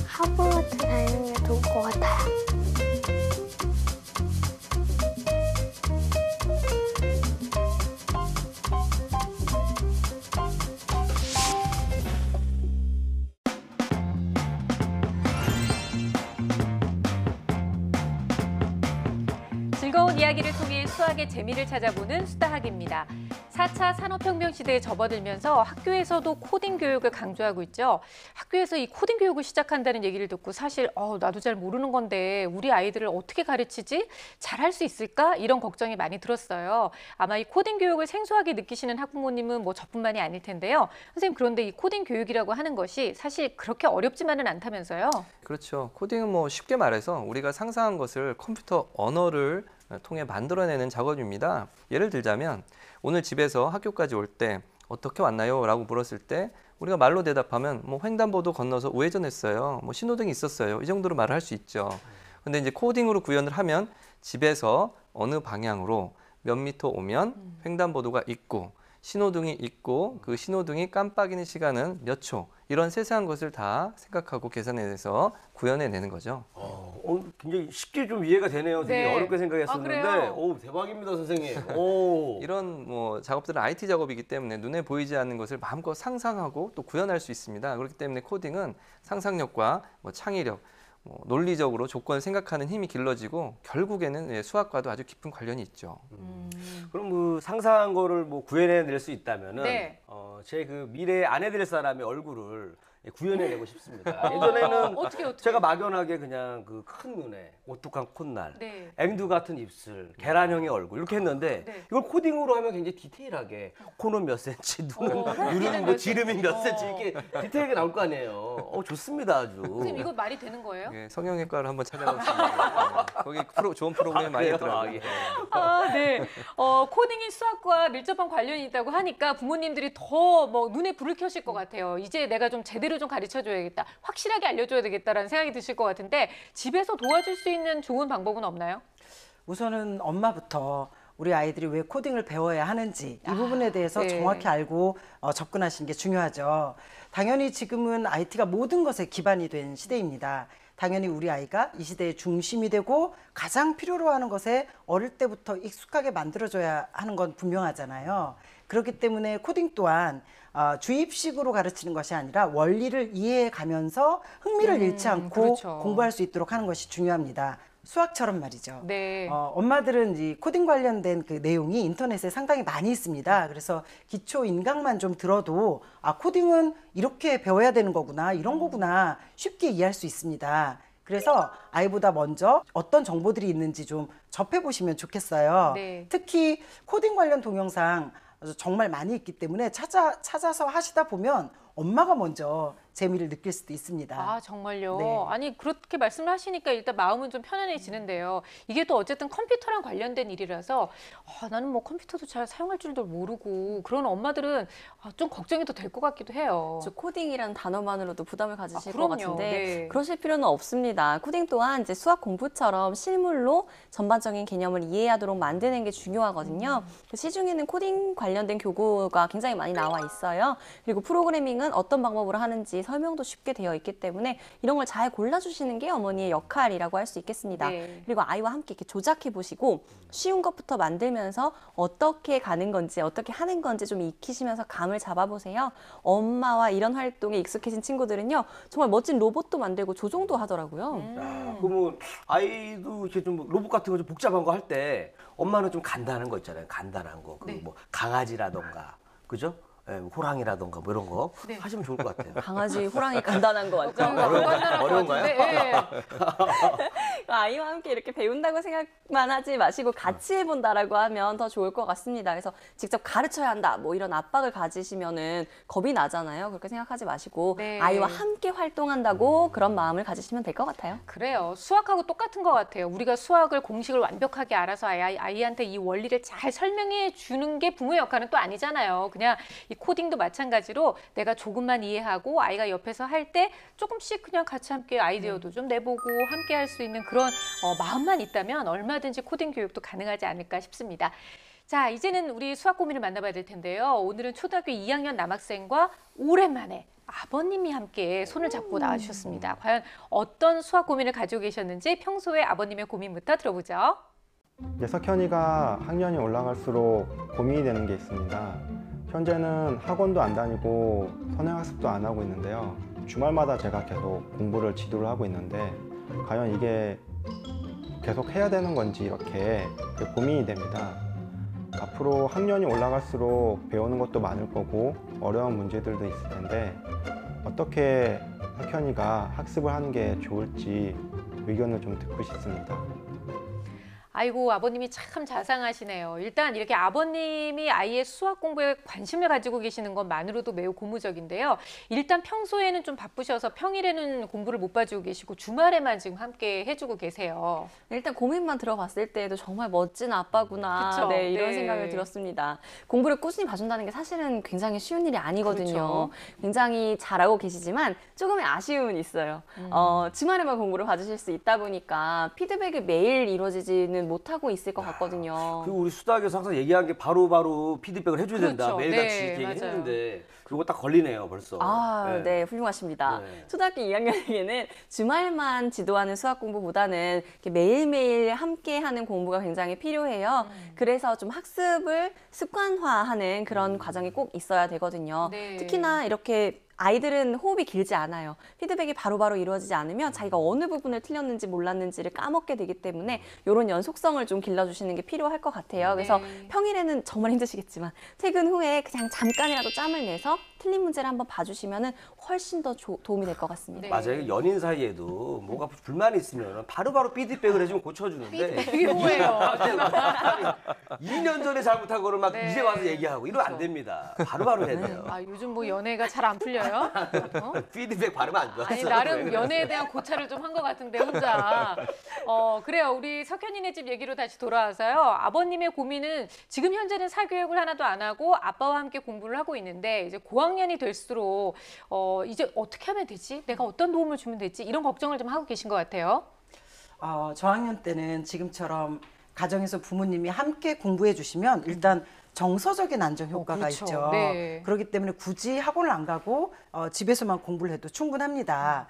하버드 다니는 게 좋을 것 같아요. 즐거운 이야기를 통해 수학의 재미를 찾아보는 수다학입니다. 4차 산업혁명 시대에 접어들면서 학교에서도 코딩 교육을 강조하고 있죠. 학교에서 이 코딩 교육을 시작한다는 얘기를 듣고 사실 나도 잘 모르는 건데 우리 아이들을 어떻게 가르치지? 잘할 수 있을까? 이런 걱정이 많이 들었어요. 아마 이 코딩 교육을 생소하게 느끼시는 학부모님은 뭐 저뿐만이 아닐 텐데요. 선생님, 그런데 이 코딩 교육이라고 하는 것이 사실 그렇게 어렵지만은 않다면서요? 그렇죠. 코딩은 뭐 쉽게 말해서 우리가 상상한 것을 컴퓨터 언어를 통해 만들어내는 작업입니다. 예를 들자면 오늘 집에서 학교까지 올 때 어떻게 왔나요? 라고 물었을 때 우리가 말로 대답하면 뭐 횡단보도 건너서 우회전했어요. 뭐 신호등이 있었어요. 이 정도로 말을 할 수 있죠. 근데 이제 코딩으로 구현을 하면 집에서 어느 방향으로 몇 미터 오면 횡단보도가 있고 신호등이 있고 그 신호등이 깜빡이는 시간은 몇 초, 이런 세세한 것을 다 생각하고 계산해내서 구현해내는 거죠. 굉장히 쉽게 좀 이해가 되네요. 되게 네. 어렵게 생각했었는데, 그래요? 오, 대박입니다, 선생님. 이런 뭐 작업들은 IT 작업이기 때문에 눈에 보이지 않는 것을 마음껏 상상하고 또 구현할 수 있습니다. 그렇기 때문에 코딩은 상상력과 뭐 창의력, 논리적으로 조건을 생각하는 힘이 길러지고 결국에는 수학과도 아주 깊은 관련이 있죠. 그럼 그 상상한 거를 뭐 구현해낼 수 있다면은, 네. 제 그 미래의 아내 될 사람의 얼굴을 구현해내고 싶습니다. 예전에는 어떻게? 제가 막연하게 그냥 그 큰 눈에 오뚝한 콧날, 네. 앵두 같은 입술, 계란형의 얼굴 이렇게 했는데 네. 이걸 코딩으로 하면 굉장히 디테일하게 코는 몇 센치, 눈은 뭐 지름이 몇 센치 이렇게 디테일하게 나올 거 아니에요. 좋습니다, 아주. 선생님, 이거 말이 되는 거예요? 예, 성형외과를 한번 찾아보시면 거기 좋은 프로그램이 많이 그래요? 있더라고요. 예. 네. 코딩이 수학과 밀접한 관련이 있다고 하니까 부모님들이 더 뭐 눈에 불을 켜실 것 같아요. 이제 내가 좀 제대로 좀 가르쳐줘야겠다. 확실하게 알려줘야 되겠다라는 생각이 드실 것 같은데 집에서 도와줄 수 있는 좋은 방법은 없나요? 우선은 엄마부터 우리 아이들이 왜 코딩을 배워야 하는지 이 부분에 대해서 네. 정확히 알고 접근하시는 게 중요하죠. 당연히 지금은 IT가 모든 것에 기반이 된 시대입니다. 당연히 우리 아이가 이 시대의 중심이 되고 가장 필요로 하는 것에 어릴 때부터 익숙하게 만들어줘야 하는 건 분명하잖아요. 그렇기 때문에 코딩 또한 주입식으로 가르치는 것이 아니라 원리를 이해해 가면서 흥미를 잃지 않고 그렇죠. 공부할 수 있도록 하는 것이 중요합니다. 수학처럼 말이죠. 네. 엄마들은 이 코딩 관련된 그 내용이 인터넷에 상당히 많이 있습니다. 그래서 기초 인강만 좀 들어도 코딩은 이렇게 배워야 되는 거구나, 이런 거구나 쉽게 이해할 수 있습니다. 그래서 아이보다 먼저 어떤 정보들이 있는지 좀 접해보시면 좋겠어요. 네. 특히 코딩 관련 동영상 정말 많이 있기 때문에 찾아서 하시다 보면 엄마가 먼저 재미를 느낄 수도 있습니다. 아, 정말요? 네. 아니, 그렇게 말씀을 하시니까 일단 마음은 좀 편안해지는데요. 이게 또 어쨌든 컴퓨터랑 관련된 일이라서 나는 뭐 컴퓨터도 잘 사용할 줄도 모르고 그런 엄마들은 좀 걱정이 더 될 것 같기도 해요. 저 코딩이라는 단어만으로도 부담을 가지실 그럼요. 것 같은데 네. 그러실 필요는 없습니다. 코딩 또한 이제 수학 공부처럼 실물로 전반적인 개념을 이해하도록 만드는 게 중요하거든요. 시중에는 코딩 관련된 교구가 굉장히 많이 나와 있어요. 그리고 프로그래밍은 어떤 방법으로 하는지 설명도 쉽게 되어 있기 때문에 이런 걸 잘 골라주시는 게 어머니의 역할이라고 할 수 있겠습니다. 네. 그리고 아이와 함께 이렇게 조작해 보시고 쉬운 것부터 만들면서 어떻게 가는 건지 어떻게 하는 건지 좀 익히시면서 감을 잡아보세요. 엄마와 이런 활동에 익숙해진 친구들은요 정말 멋진 로봇도 만들고 조종도 하더라고요. 그러면 아이도 이렇게 좀 로봇 같은 거 좀 복잡한 거 할 때 엄마는 좀 간단한 거 있잖아요. 간단한 거. 그 뭐 강아지라던가, 그죠? 예, 호랑이라던가 뭐 이런 거 네. 하시면 좋을 것 같아요. 강아지, 호랑이 간단한 거 맞죠? 어려운가요? 네. 아이와 함께 이렇게 배운다고 생각만 하지 마시고 같이 해본다라고 하면 더 좋을 것 같습니다. 그래서 직접 가르쳐야 한다, 뭐 이런 압박을 가지시면은 겁이 나잖아요. 그렇게 생각하지 마시고 네. 아이와 함께 활동한다고 그런 마음을 가지시면 될 것 같아요. 그래요. 수학하고 똑같은 것 같아요. 우리가 수학을 공식을 완벽하게 알아서 아이한테 이 원리를 잘 설명해 주는 게 부모의 역할은 또 아니잖아요. 그냥 이 코딩도 마찬가지로 내가 조금만 이해하고 아이가 옆에서 할 때 조금씩 그냥 같이 함께 아이디어도 좀 내보고 함께 할 수 있는 그런 마음만 있다면 얼마든지 코딩 교육도 가능하지 않을까 싶습니다. 자, 이제는 우리 수학 고민을 만나봐야 될 텐데요. 오늘은 초등학교 2학년 남학생과 오랜만에 아버님이 함께 손을 잡고 나와주셨습니다. 과연 어떤 수학 고민을 가지고 계셨는지 평소에 아버님의 고민부터 들어보죠. 이제 석현이가 학년이 올라갈수록 고민이 되는 게 있습니다. 현재는 학원도 안 다니고 선행학습도 안 하고 있는데요. 주말마다 제가 계속 공부를 지도를 하고 있는데 과연 이게 계속 해야 되는 건지 이렇게 고민이 됩니다. 앞으로 학년이 올라갈수록 배우는 것도 많을 거고 어려운 문제들도 있을 텐데 어떻게 석현이가 학습을 하는 게 좋을지 의견을 좀 듣고 싶습니다. 아이고, 아버님이 참 자상하시네요. 일단 이렇게 아버님이 아이의 수학 공부에 관심을 가지고 계시는 것만으로도 매우 고무적인데요. 일단 평소에는 좀 바쁘셔서 평일에는 공부를 못 봐주고 계시고 주말에만 지금 함께 해주고 계세요. 일단 고민만 들어봤을 때에도 정말 멋진 아빠구나. 그쵸? 네, 이런 네. 생각을 들었습니다. 공부를 꾸준히 봐준다는 게 사실은 굉장히 쉬운 일이 아니거든요. 그렇죠. 굉장히 잘하고 계시지만 조금의 아쉬움은 있어요. 주말에만 공부를 봐주실 수 있다 보니까 피드백이 매일 이루어지지는 못하고 있을 것 같거든요. 그리고 우리 수다학에서 항상 얘기한 게 바로바로 피드백을 해줘야 된다. 그렇죠. 매일같이 네, 이렇게 맞아요. 얘기했는데 그거 딱 걸리네요, 벌써. 네, 훌륭하십니다. 네. 초등학교 2학년에게는 주말만 지도하는 수학 공부보다는 이렇게 매일매일 함께하는 공부가 굉장히 필요해요. 그래서 좀 학습을 습관화하는 그런 과정이 꼭 있어야 되거든요. 네. 특히나 이렇게 아이들은 호흡이 길지 않아요. 피드백이 바로바로 이루어지지 않으면 자기가 어느 부분을 틀렸는지 몰랐는지를 까먹게 되기 때문에 이런 연속성을 좀 길러주시는 게 필요할 것 같아요. 그래서 네. 평일에는 정말 힘드시겠지만 퇴근 후에 그냥 잠깐이라도 짬을 내서 틀린 문제를 한번 봐주시면 훨씬 더 도움이 될 것 같습니다. 네. 맞아요. 연인 사이에도 뭔가 불만이 있으면 바로바로 피드백을 해주면 고쳐주는데 피드백이 뭐예요? 2년 전에 잘못한 거를 막 네. 이제 와서 얘기하고 이러면 안 됩니다. 바로바로 해야 돼요. 아, 요즘 뭐 연애가 잘 안 풀려요? 어? 피드백 발음 안 좋았어. 아니, 나름 연애에 대한 고찰을 좀 한 것 같은데 혼자. 그래요. 우리 석현이네 집 얘기로 다시 돌아와서요. 아버님의 고민은 지금 현재는 사교육을 하나도 안 하고 아빠와 함께 공부를 하고 있는데 이제 고학년이 될수록 이제 어떻게 하면 되지? 내가 어떤 도움을 주면 되지? 이런 걱정을 좀 하고 계신 것 같아요. 저학년 때는 지금처럼 가정에서 부모님이 함께 공부해 주시면 일단 정서적인 안정 효과가 그렇죠. 있죠. 네. 그렇기 때문에 굳이 학원을 안 가고 집에서만 공부를 해도 충분합니다.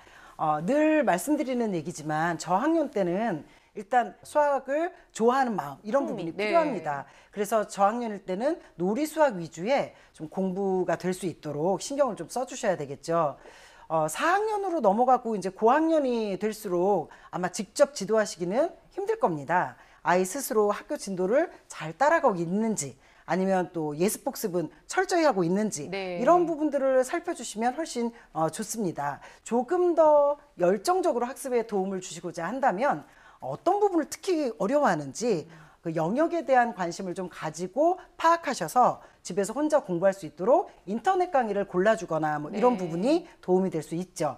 늘 말씀드리는 얘기지만 저학년 때는 일단 수학을 좋아하는 마음 이런 부분이 네. 필요합니다. 그래서 저학년일 때는 놀이 수학 위주의 좀 공부가 될 수 있도록 신경을 좀 써주셔야 되겠죠. 4학년으로 넘어가고 이제 고학년이 될수록 아마 직접 지도하시기는 힘들 겁니다. 아이 스스로 학교 진도를 잘 따라가고 있는지 아니면 또 예습 복습은 철저히 하고 있는지 네. 이런 부분들을 살펴주시면 훨씬 좋습니다. 조금 더 열정적으로 학습에 도움을 주시고자 한다면 어떤 부분을 특히 어려워하는지 그 영역에 대한 관심을 좀 가지고 파악하셔서 집에서 혼자 공부할 수 있도록 인터넷 강의를 골라주거나 뭐 이런 네. 부분이 도움이 될 수 있죠.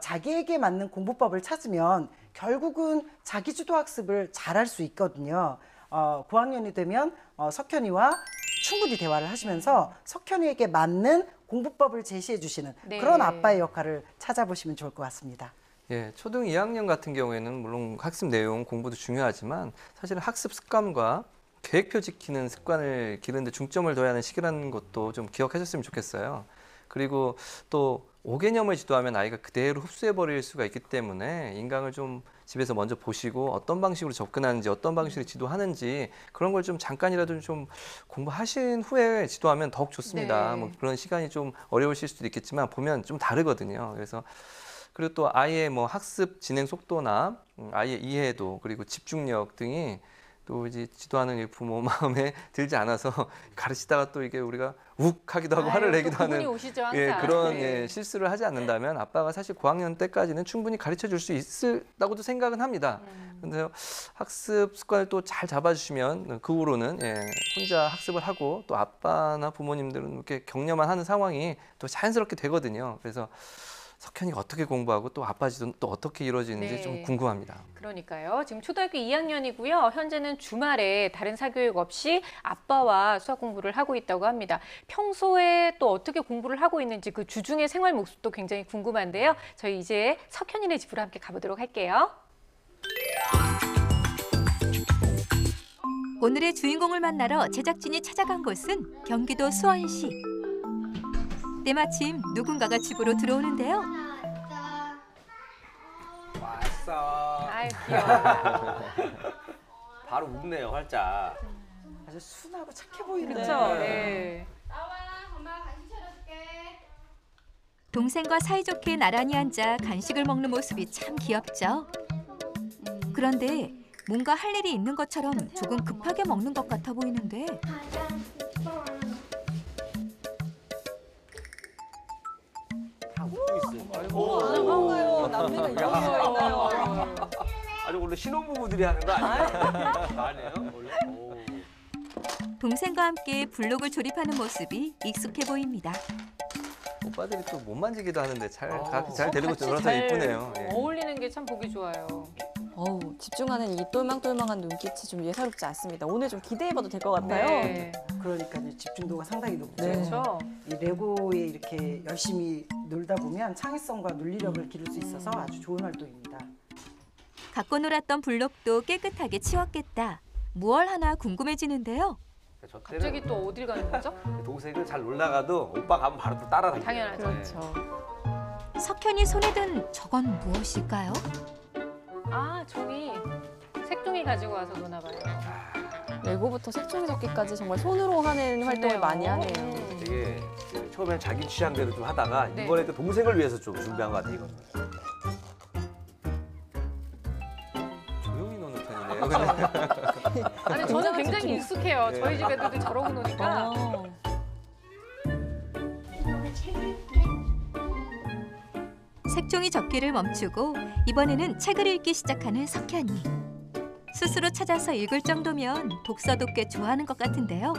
자기에게 맞는 공부법을 찾으면 결국은 자기주도 학습을 잘할 수 있거든요. 고학년이 되면 석현이와 충분히 대화를 하시면서 석현이에게 맞는 공부법을 제시해 주시는 네. 그런 아빠의 역할을 찾아보시면 좋을 것 같습니다. 예, 초등 2학년 같은 경우에는 물론 학습 내용, 공부도 중요하지만 사실은 학습 습관과 계획표 지키는 습관을 기르는 데 중점을 둬야 하는 시기라는 것도 좀 기억하셨으면 좋겠어요. 그리고 또 5개념을 지도하면 아이가 그대로 흡수해버릴 수가 있기 때문에 인강을 좀 집에서 먼저 보시고 어떤 방식으로 접근하는지 어떤 방식으로 지도하는지 그런 걸 좀 잠깐이라도 좀 공부하신 후에 지도하면 더욱 좋습니다. 네. 뭐 그런 시간이 좀 어려우실 수도 있겠지만 보면 좀 다르거든요. 그래서 그리고 또 아이의 뭐 학습 진행 속도나 아이의 이해도 그리고 집중력 등이 또 이제 지도하는 이 부모 마음에 들지 않아서 가르치다가 또 이게 우리가 욱하기도 하고 화를 아유, 내기도 또 그분이 하는 오시죠, 항상. 예, 그런 네. 예, 실수를 하지 않는다면 아빠가 사실 고학년 때까지는 충분히 가르쳐 줄 수 있다고도 생각은 합니다. 근데 학습 습관을 또 잘 잡아주시면 그 후로는 예, 혼자 학습을 하고 또 아빠나 부모님들은 이렇게 격려만 하는 상황이 또 자연스럽게 되거든요. 그래서 석현이가 어떻게 공부하고 또 아빠 지도는 또 어떻게 이루어지는지 네. 좀 궁금합니다. 그러니까요. 지금 초등학교 2학년이고요. 현재는 주말에 다른 사교육 없이 아빠와 수학 공부를 하고 있다고 합니다. 평소에 또 어떻게 공부를 하고 있는지 그 주중의 생활 모습도 굉장히 궁금한데요. 저희 이제 석현이네 집으로 함께 가보도록 할게요. 오늘의 주인공을 만나러 제작진이 찾아간 곳은 경기도 수원시. 때마침 누군가가 집으로 들어오는데요. 왔어. 아유, 귀여워. 바로 웃네요, 활짝. 아주 순하고 착해 보이는 그렇죠? 네. 동생과 사이좋게 나란히 앉아 간식을 먹는 모습이 참 귀엽죠. 그런데 뭔가 할 일이 있는 것처럼 조금 급하게 먹는 것 같아 보이는데 다 웃고 있어요. 아이고. 반가워요. 남매가 이런 거 있나요? 아니 원래 신혼부부들이 하는 거 아니에요? 아니에요? 원래? 오. 동생과 함께 블록을 조립하는 모습이 익숙해 보입니다. 오빠들이 또 못 만지기도 하는데 잘 같이 데리고 놀아서 잘 이쁘네요. 예. 어울리는 게 참 보기 좋아요. 어우, 집중하는 이 똘망똘망한 눈빛이 좀 예사롭지 않습니다. 오늘 좀 기대해봐도 될 것 같아요. 네. 그러니까요. 집중도가 상당히 높죠. 네. 그렇죠. 이 레고에 이렇게 열심히 놀다 보면 창의성과 논리력을 기를 수 있어서 아주 좋은 활동입니다. 갖고 놀았던 블록도 깨끗하게 치웠겠다. 무얼 하나 궁금해지는데요. 저 갑자기 때는 또 어딜 가는 거죠? 동생은 잘 놀다가도 오빠 가면 바로 또 따라다니죠. 당연하죠. 그렇죠. 석현이 손에 든 저건 무엇일까요? 아, 종이. 색종이 가지고 와서 노나 봐요. 레고부터 색종이 접기까지 정말 손으로 하는 활동을 좋네요. 많이 하네요. 되게 처음엔 자기 취향대로 좀 하다가 네. 이번에 또 동생을 위해서 좀 준비한 것 같아요, 이거는. 조용히 노는 편이네요. 그냥. 아니, 저는 굉장히 익숙해요. 저희 집 애들도 저러고 노니까. 색종이 접기를 멈추고 이번에는 책을 읽기 시작하는 석현이. 스스로 찾아서 읽을 정도면 독서도 꽤 좋아하는 것 같은데요.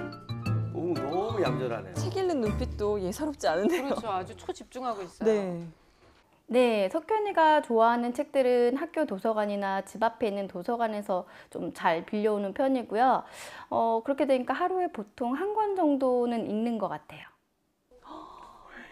오, 너무 얌전하네요. 책 읽는 눈빛도 예사롭지 않은데요. 그렇죠. 아주 초집중하고 있어요. 네. 네, 석현이가 좋아하는 책들은 학교 도서관이나 집 앞에 있는 도서관에서 좀 잘 빌려오는 편이고요. 그렇게 되니까 하루에 보통 한 권 정도는 읽는 것 같아요.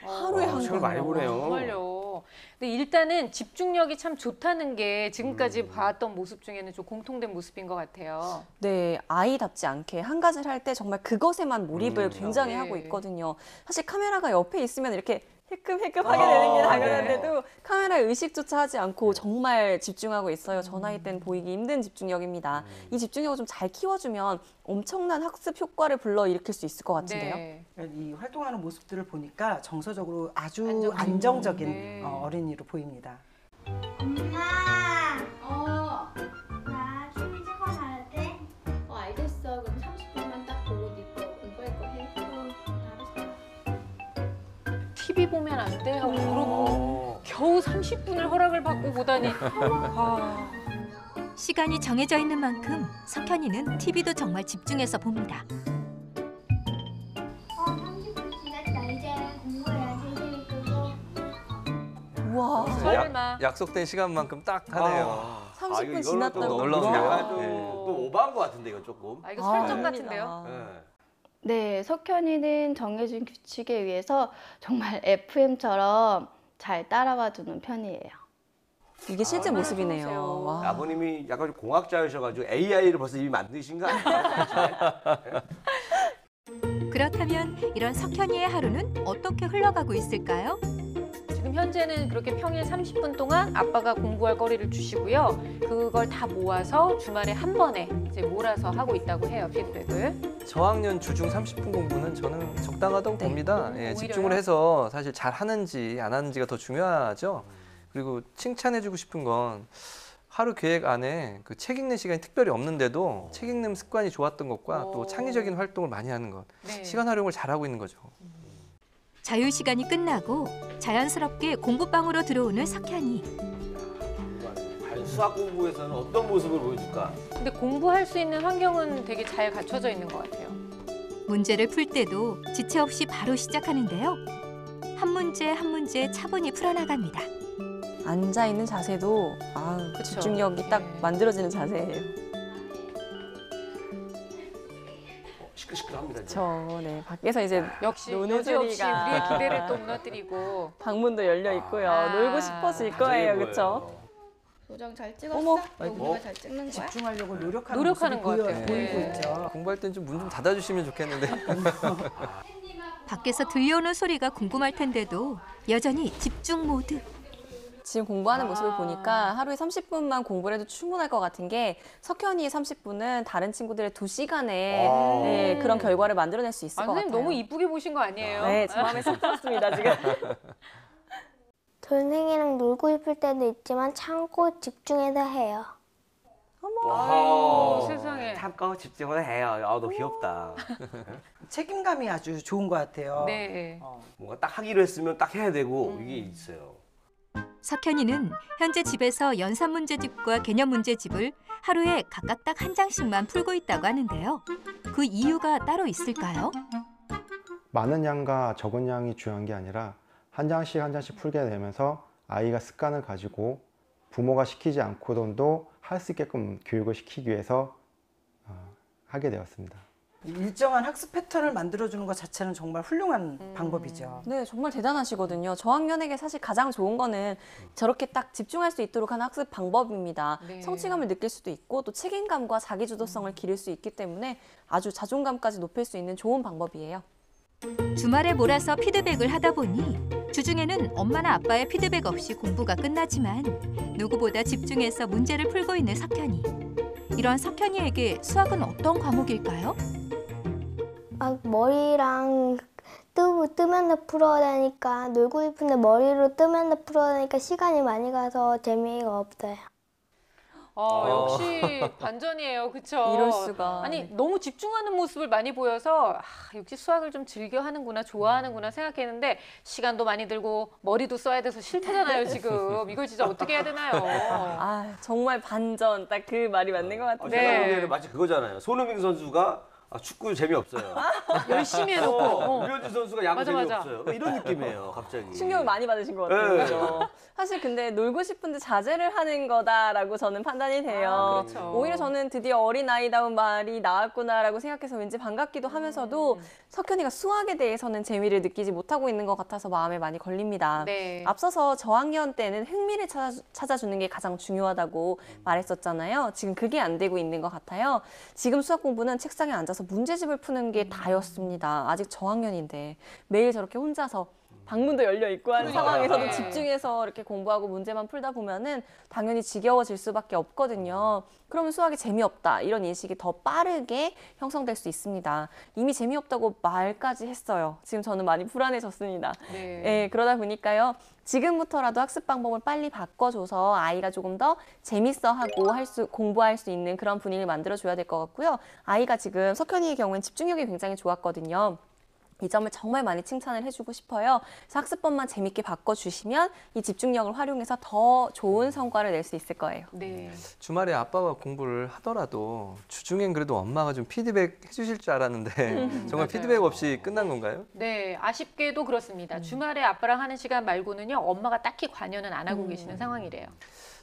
하루에 한 책을 많이 권이요. 보네요. 정말요. 근데 일단은 집중력이 참 좋다는 게 지금까지 봤던 모습 중에는 좀 공통된 모습인 것 같아요. 네, 아이답지 않게 한 가지를 할 때 정말 그것에만 몰입을 굉장히 네. 하고 있거든요. 사실 카메라가 옆에 있으면 이렇게 힐끔힐끔하게 되는 게 당연한데도 카메라에 의식조차 하지 않고 정말 집중하고 있어요. 저 나이 땐 보이기 힘든 집중력입니다. 이 집중력을 좀 잘 키워주면 엄청난 학습 효과를 불러일으킬 수 있을 것 같은데요. 네. 이 활동하는 모습들을 보니까 정서적으로 아주 안정적인. 안정적인 네. 어린이로 보입니다. 엄마, 나 춤이 잠깐 가야 돼. 알겠어. 그럼 30분만 딱 보고 니거 공부할 거 해. 알았어. TV 보면 안 돼 하고 그러고 겨우 30분을 허락을 받고 보다니. 아, 시간이 정해져 있는 만큼 석현이는 TV도 정말 집중해서 봅니다. 30분 지났다. 이제 공부해야지. 그거. 우와, 설마. 약속된 시간만큼 딱 하네요. 30분 이거는 지났다고. 또 놀라운데요? 약간 좀, 네. 또 오버한 것 같은데 이거 조금. 아, 이거 설정 아닙니다. 같은데요? 네. 네, 석현이는 정해진 규칙에 의해서 정말 FM처럼 잘 따라와 주는 편이에요. 이게 실제 얼마나 모습이네요. 좋으세요. 와. 아버님이 약간 좀 공학자이셔가지고 AI를 벌써 이미 만드신 거 아니에요? 그렇다면 이런 석현이의 하루는 어떻게 흘러가고 있을까요? 지금 현재는 그렇게 평일 30분 동안 아빠가 공부할 거리를 주시고요. 그걸 다 모아서 주말에 한 번에 이제 몰아서 하고 있다고 해요, 피드백을. 저학년 주중 30분 공부는 저는 적당하다고 네. 봅니다. 예, 오히려요? 집중을 해서 사실 잘 하는지 안 하는지가 더 중요하죠. 그리고 칭찬해주고 싶은 건 하루 계획 안에 그 책 읽는 시간이 특별히 없는데도 책 읽는 습관이 좋았던 것과 또 오. 창의적인 활동을 많이 하는 것, 네. 시간 활용을 잘하고 있는 거죠. 자유 시간이 끝나고 자연스럽게 공부방으로 들어오는 석현이. 과연 수학 공부에서는 어떤 모습을 보여줄까? 근데 공부할 수 있는 환경은 되게 잘 갖춰져 있는 것 같아요. 문제를 풀 때도 지체 없이 바로 시작하는데요. 한 문제 한 문제 차분히 풀어나갑니다. 앉아 있는 자세도 그쵸. 집중력이 딱 만들어지는 자세예요. 시끌시끌합니다. 이제. 네. 밖에서 이제 역시 노는 여지없이 소리가. 우리의 기대를 또 무너뜨리고. 방문도 열려 있고요. 아. 놀고 싶어질 거예요, 그렇죠? 도장 잘 찍었어? 어머. 우리가 잘 찍는 거야? 집중하려고 노력하는 노력하는 모습이 것 같아요. 보이고 네. 있죠. 공부할 땐 좀 문 좀 닫아주시면 좋겠는데. 밖에서 들려오는 소리가 궁금할 텐데도 여전히 집중 모드. 지금 공부하는 모습을 보니까 하루에 30분만 공부를 해도 충분할 것 같은 게 석현이의 30분은 다른 친구들의 2시간에 네, 그런 결과를 만들어낼 수 있을 것 선생님 같아요. 너무 이쁘게 보신 거 아니에요? 네, 제 마음에 쏙 들었습니다, 지금. 동생이랑 놀고 싶을 때도 있지만 참고 집중해서 해요. 아유, 세상에. 참고 집중을 해요. 너 귀엽다. 책임감이 아주 좋은 것 같아요. 네. 뭔가 딱 하기로 했으면 딱 해야 되고 이게 있어요. 석현이는 현재 집에서 연산 문제집과 개념 문제집을 하루에 각각 딱 한 장씩만 풀고 있다고 하는데요. 그 이유가 따로 있을까요? 많은 양과 적은 양이 중요한 게 아니라 한 장씩 한 장씩 풀게 되면서 아이가 습관을 가지고 부모가 시키지 않고도 할 수 있게끔 교육을 시키기 위해서 하게 되었습니다. 일정한 학습 패턴을 만들어주는 것 자체는 정말 훌륭한 방법이죠. 네, 정말 대단하시거든요. 저학년에게 사실 가장 좋은 거는 저렇게 딱 집중할 수 있도록 하는 학습 방법입니다. 네. 성취감을 느낄 수도 있고 또 책임감과 자기주도성을 기를 수 있기 때문에 아주 자존감까지 높일 수 있는 좋은 방법이에요. 주말에 몰아서 피드백을 하다 보니 주중에는 엄마나 아빠의 피드백 없이 공부가 끝나지만 누구보다 집중해서 문제를 풀고 있는 석현이. 이런 석현이에게 수학은 어떤 과목일까요? 막 머리랑 뜨면서 풀어야 되니까 놀고 싶은데 머리로 뜨면서 풀어야 되니까 시간이 많이 가서 재미가 없어요. 역시 반전이에요. 그쵸? 이럴 수가. 아니, 너무 집중하는 모습을 많이 보여서 역시 수학을 좀 즐겨 하는구나, 좋아하는구나 생각했는데 시간도 많이 들고 머리도 써야 돼서 싫다잖아요, 지금. 이걸 진짜 어떻게 해야 되나요? 정말 반전. 딱 그 말이 맞는 것 같아요. 제가 네. 보기에는 마치 그거잖아요. 손흥민 선수가 축구 재미없어요. 열심히 해놓고. 류현진 선수가 야구 맞아, 맞아. 재미없어요. 이런 느낌이에요, 갑자기. 충격을 많이 받으신 것 같아요. 네. 그죠? 사실 근데 놀고 싶은데 자제를 하는 거다라고 저는 판단이 돼요. 그렇죠. 오히려 저는 드디어 어린아이다운 말이 나왔구나라고 생각해서 왠지 반갑기도 하면서도 석현이가 수학에 대해서는 재미를 느끼지 못하고 있는 것 같아서 마음에 많이 걸립니다. 네. 앞서서 저학년 때는 흥미를 찾아주는 게 가장 중요하다고 말했었잖아요. 지금 그게 안 되고 있는 것 같아요. 지금 수학 공부는 책상에 앉아서 문제집을 푸는 게 다였습니다. 아직 저학년인데 매일 저렇게 혼자서 방문도 열려 있고 하는 상황에서도 네. 집중해서 이렇게 공부하고 문제만 풀다 보면은 당연히 지겨워질 수밖에 없거든요. 그러면 수학이 재미없다 이런 인식이 더 빠르게 형성될 수 있습니다. 이미 재미없다고 말까지 했어요. 지금 저는 많이 불안해졌습니다. 네. 그러다 보니까요. 지금부터라도 학습 방법을 빨리 바꿔줘서 아이가 조금 더 재밌어하고 공부할 수 있는 그런 분위기를 만들어줘야 될 것 같고요. 아이가 지금 석현이의 경우엔 집중력이 굉장히 좋았거든요. 이 점을 정말 많이 칭찬을 해주고 싶어요. 그래서 학습법만 재밌게 바꿔주시면 이 집중력을 활용해서 더 좋은 성과를 낼 수 있을 거예요. 네. 주말에 아빠가 공부를 하더라도 주중엔 그래도 엄마가 좀 피드백 해주실 줄 알았는데 정말 맞아요. 피드백 없이 끝난 건가요? 네, 아쉽게도 그렇습니다. 주말에 아빠랑 하는 시간 말고는요, 엄마가 딱히 관여는 안 하고 계시는 상황이래요.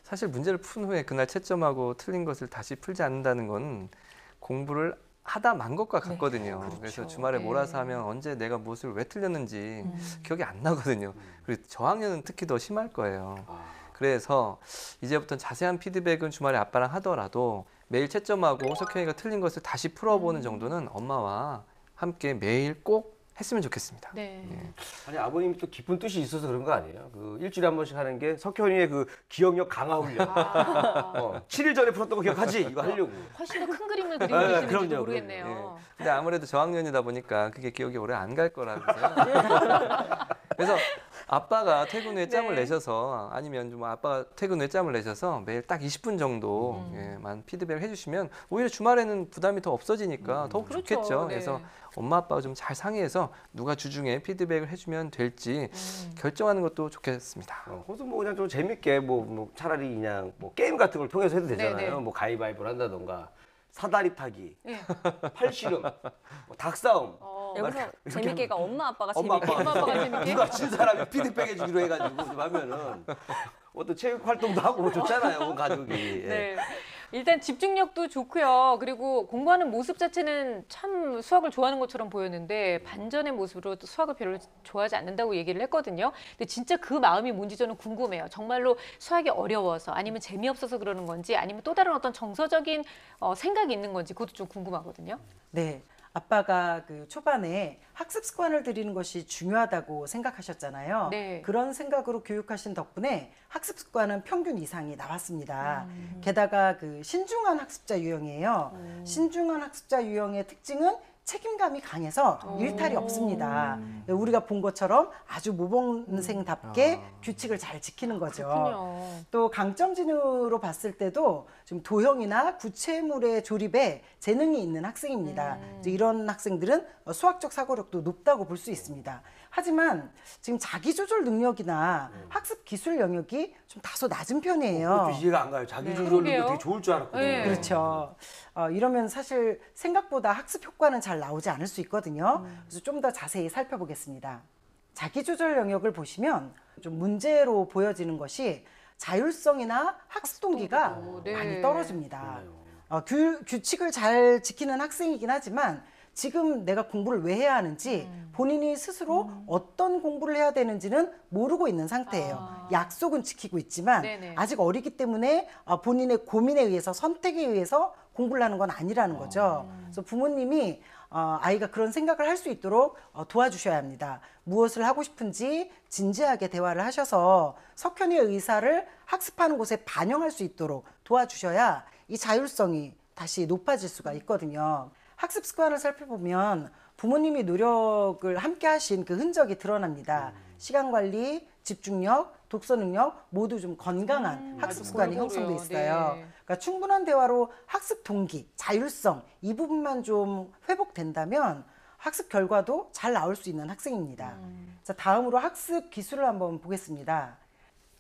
사실 문제를 푼 후에 그날 채점하고 틀린 것을 다시 풀지 않는다는 건 공부를 하다 만 것과 같거든요. 그래서 주말에 네. 몰아서 하면 언제 내가 무엇을 왜 틀렸는지 기억이 안 나거든요. 그리고 저학년은 특히 더 심할 거예요. 그래서 이제부터는 자세한 피드백은 주말에 아빠랑 하더라도 매일 채점하고 석현이가 틀린 것을 다시 풀어보는 정도는 엄마와 함께 매일 꼭 했으면 좋겠습니다. 네. 아니 아버님이 또 깊은 뜻이 있어서 그런 거 아니에요? 그 일주일에 한 번씩 하는 게 석현이의 그 기억력 강화 훈련. 7일 전에 풀었던 거 기억하지? 이거 하려고. 훨씬 더 큰 그림을 그리고 네, 계시는지도 그럼요, 모르겠네요. 예. 근데 아무래도 저학년이다 보니까 그게 기억이 오래 안 갈 거라고요. 그래서 아빠가 퇴근 후에 짬을 내셔서 아니면 좀 아빠가 퇴근 후에 짬을 내셔서 매일 딱 20분 정도만 피드백을 해주시면 오히려 주말에는 부담이 더 없어지니까 더욱 그렇죠. 좋겠죠. 네. 그래서 엄마 아빠가 좀 잘 상의해서 누가 주중에 피드백을 해주면 될지 결정하는 것도 좋겠습니다. 그것도 뭐 그냥 좀 재밌게 뭐 차라리 그냥 뭐 게임 같은 걸 통해서 해도 되잖아요. 네네. 뭐 가위바위보를 한다던가 사다리 타기, 네. 팔씨름, 뭐 닭싸움 여기서 재밌게가 엄마 아빠가 엄마 재밌게. 아빠가 재밌게? 누가 진 사람이 피드백 해주기로 해가지고 좀 하면은 어떤 체육 활동도 하고 좋잖아요, 온 가족이. 예. 네. 일단 집중력도 좋고요. 그리고 공부하는 모습 자체는 참 수학을 좋아하는 것처럼 보였는데 반전의 모습으로 또 수학을 별로 좋아하지 않는다고 얘기를 했거든요. 근데 진짜 그 마음이 뭔지 저는 궁금해요. 정말로 수학이 어려워서 아니면 재미없어서 그러는 건지 아니면 또 다른 어떤 정서적인 생각이 있는 건지 그것도 좀 궁금하거든요. 네. 아빠가 그 초반에 학습 습관을 들이는 것이 중요하다고 생각하셨잖아요. 네. 그런 생각으로 교육하신 덕분에 학습 습관은 평균 이상이 나왔습니다. 게다가 그 신중한 학습자 유형이에요. 신중한 학습자 유형의 특징은 책임감이 강해서 일탈이 없습니다. 우리가 본 것처럼 아주 모범생답게 규칙을 잘 지키는 거죠. 그렇군요. 또 강점진으로 봤을 때도 좀 도형이나 구체물의 조립에 재능이 있는 학생입니다. 이제 이런 학생들은 수학적 사고력도 높다고 볼 수 있습니다. 하지만 지금 자기조절 능력이나 학습 기술 영역이 좀 다소 낮은 편이에요. 그것도 이해가 안 가요. 자기 조절도 그러게요. 되게 좋을 줄 알았거든요. 네. 그렇죠. 이러면 사실 생각보다 학습 효과는 잘 나오지 않을 수 있거든요. 그래서 좀 더 자세히 살펴보겠습니다. 자기조절 영역을 보시면 좀 문제로 보여지는 것이 자율성이나 학습 동기가 네. 많이 떨어집니다. 규칙을 잘 지키는 학생이긴 하지만 지금 내가 공부를 왜 해야 하는지 본인이 스스로 어떤 공부를 해야 되는지는 모르고 있는 상태예요. 약속은 지키고 있지만 네네. 아직 어리기 때문에 본인의 고민에 의해서 선택에 의해서 공부를 하는 건 아니라는 거죠. 그래서 부모님이 아이가 그런 생각을 할 수 있도록 도와주셔야 합니다. 무엇을 하고 싶은지 진지하게 대화를 하셔서 석현이의 의사를 학습하는 곳에 반영할 수 있도록 도와주셔야 이 자율성이 다시 높아질 수가 있거든요. 학습 습관을 살펴보면 부모님이 노력을 함께 하신 그 흔적이 드러납니다. 시간 관리, 집중력, 독서 능력 모두 좀 건강한 학습 습관이 형성돼 있어요. 네. 그러니까 충분한 대화로 학습 동기, 자율성 이 부분만 좀 회복된다면 학습 결과도 잘 나올 수 있는 학생입니다. 자, 다음으로 학습 기술을 한번 보겠습니다.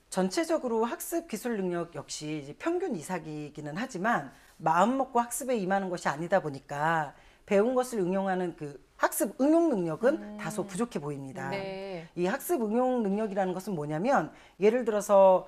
전체적으로 학습 기술 능력 역시 이제 평균 이상이기는 하지만 마음 먹고 학습에 임하는 것이 아니다 보니까 배운 것을 응용하는 그 학습 응용 능력은 다소 부족해 보입니다. 네. 이 학습 응용 능력이라는 것은 뭐냐면 예를 들어서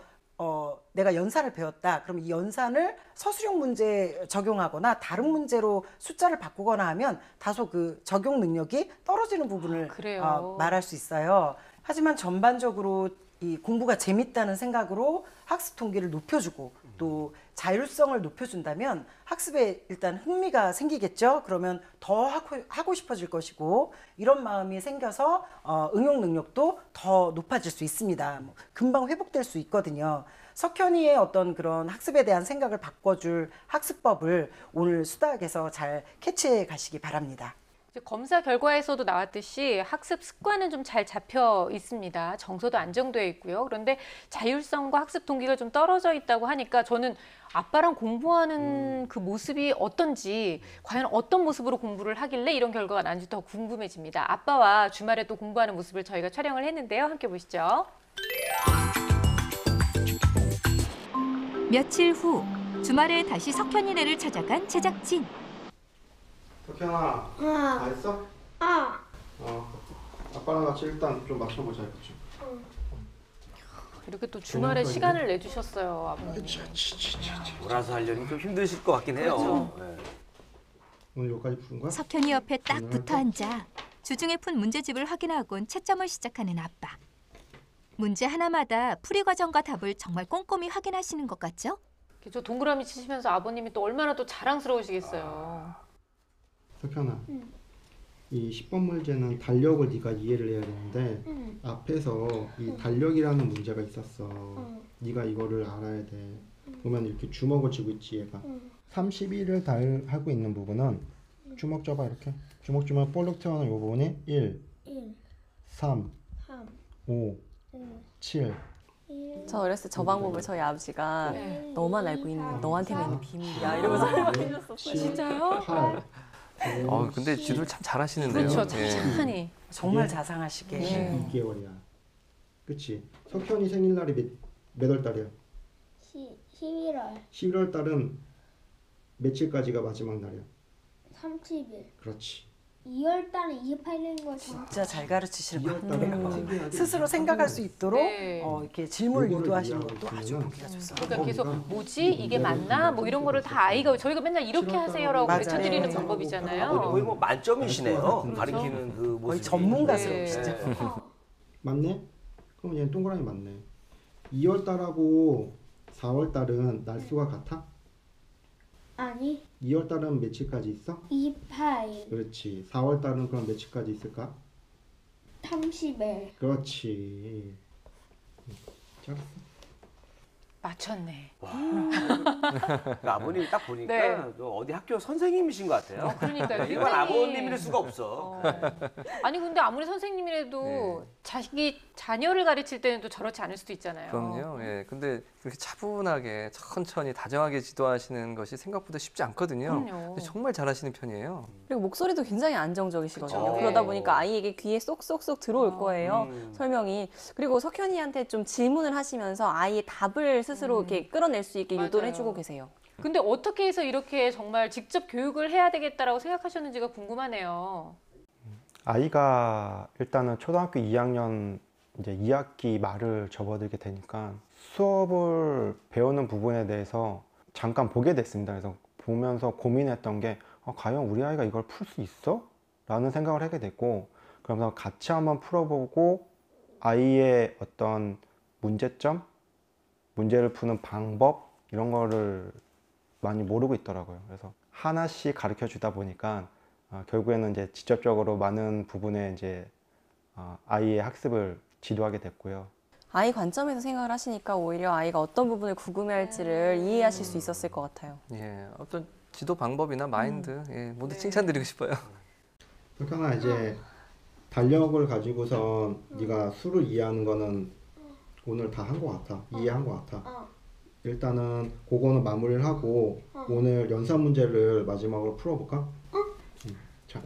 내가 연산을 배웠다. 그럼 이 연산을 서술형 문제에 적용하거나 다른 문제로 숫자를 바꾸거나 하면 다소 그 적용 능력이 떨어지는 부분을 그래요. 말할 수 있어요. 하지만 전반적으로 이 공부가 재밌다는 생각으로 학습 동기를 높여주고 또 자율성을 높여준다면 학습에 일단 흥미가 생기겠죠. 그러면 더 하고 싶어질 것이고 이런 마음이 생겨서 응용 능력도 더 높아질 수 있습니다. 금방 회복될 수 있거든요. 석현이의 어떤 그런 학습에 대한 생각을 바꿔줄 학습법을 오늘 수다학에서 잘 캐치해 가시기 바랍니다. 이제 검사 결과에서도 나왔듯이 학습 습관은 좀 잘 잡혀 있습니다. 정서도 안정되어 있고요. 그런데 자율성과 학습 동기가 좀 떨어져 있다고 하니까 저는 아빠랑 공부하는 그 모습이 어떤지 과연 어떤 모습으로 공부를 하길래 이런 결과가 나는지 더 궁금해집니다. 아빠와 주말에 또 공부하는 모습을 저희가 촬영을 했는데요. 함께 보시죠. 며칠 후 주말에 다시 석현이네를 찾아간 제작진. 석현아, 다 했어? 아빠랑 같이 일단 좀 맞춰보자, 그치? 이렇게 또 주말에 시간을 내주셨어요, 아버님. 몰아서 하려니 좀 힘드실 것 같긴 해요. 그렇죠. 네. 오늘 여기까지 푸는 거야? 석현이 옆에 딱 붙어 앉아 주중에 푼 문제집을 확인하곤 채점을 시작하는 아빠. 문제 하나마다 풀이 과정과 답을 정말 꼼꼼히 확인하시는 것 같죠? 저 동그라미 치시면서 아버님이 또 얼마나 또 자랑스러우시겠어요. 석현아, 이 10번 문제는 달력을 네가 이해를 해야 되는데 앞에서 이 달력이라는 문제가 있었어. 네가 이거를 알아야 돼. 보면 이렇게 주먹을 쥐고 있지 얘가. 31을 하고 있는 부분은 주먹 쥐어봐 이렇게. 주먹 쥐면 볼록 튀어나오는 이 부분이 1, 3, 5, 7. 저 어렸을 때 저 방법을 저희 아버지가 네. 너만 알고 있는 너한테만 있는 비밀이야 이러면서 설명해줬었어요. 진짜요? 8. 근데 지도를 참 잘하시는데요. 그렇죠. 예. 찬찬히. 정말 자상하시게. 네. 2개월이야. 그치? 석현이 생일날이 몇 월 달이야? 11월 11월 달은 며칠까지가 마지막 날이야? 30일 그렇지. 2월 달에 28일인 거 진짜 잘 가르치시는 것 이어따라 같아요. 스스로 생각할 수 있도록 네. 이렇게 질문을 요거를 유도하시는 이해하고 것도 아주 있으면은 보기가 좋습니다. 그러니까 계속 뭐지 이게 맞나 뭐 이런 거를 다 아이가 저희가 맨날 이렇게 하세요라고 맞아요. 가르쳐드리는 네. 방법이잖아요. 거의 뭐 만점이시네요. 그렇죠. 가리키는 그 모습이. 거의 전문가세요, 네. 진짜. 맞네? 그럼 얘는 동그라미 맞네. 2월 달하고 4월 달은 날수가 같아? 아니 2월 달은 며칠까지 있어? 28일 그렇지. 4월 달은 그럼 며칠까지 있을까? 30일 그렇지. 잘했어. 맞췄네. 아버님이 딱 보니까 네. 또 어디 학교 선생님이신 것 같아요. 그러니까요. 일반 굉장히- 아버님일 수가 없어. 아니 근데 아무리 선생님이라도 자식이 자녀를 가르칠 때는 또 저렇지 않을 수도 있잖아요. 그럼요. 예. 근데 그렇게 차분하게 천천히 다정하게 지도하시는 것이 생각보다 쉽지 않거든요. 그럼요. 근데 정말 잘하시는 편이에요. 그리고 목소리도 굉장히 안정적이시거든요. 그쵸. 그러다 네. 보니까 아이에게 귀에 쏙쏙쏙 들어올 거예요. 설명이. 그리고 석현이한테 좀 질문을 하시면서 아이의 답을 스스로 이렇게 끌어낼 수 있게 유도를 맞아요. 해주고 계세요. 근데 어떻게 해서 이렇게 정말 직접 교육을 해야 되겠다라고 생각하셨는지가 궁금하네요. 아이가 일단은 초등학교 2학년 이제 2학기 말을 접어들게 되니까 수업을 배우는 부분에 대해서 잠깐 보게 됐습니다. 그래서 보면서 고민했던 게 과연 우리 아이가 이걸 풀 수 있어? 라는 생각을 하게 됐고, 그러면서 같이 한번 풀어보고 아이의 어떤 문제점, 문제를 푸는 방법 이런 거를 많이 모르고 있더라고요. 그래서 하나씩 가르쳐 주다 보니까 결국에는 이제 직접적으로 많은 부분에 이제 아이의 학습을 지도하게 됐고요. 아이 관점에서 생각을 하시니까 오히려 아이가 어떤 부분을 궁금해할지를 이해하실 수 있었을 것 같아요. 예. 어떤 지도 방법이나 마인드 예, 모두 칭찬드리고 싶어요. 석현아, 이제 달력을 가지고선 네가 수를 이해하는 거는 오늘 다 한 것 같아. 이해한 것 같아. 일단은 그거는 마무리를 하고 오늘 연산 문제를 마지막으로 풀어볼까? 자,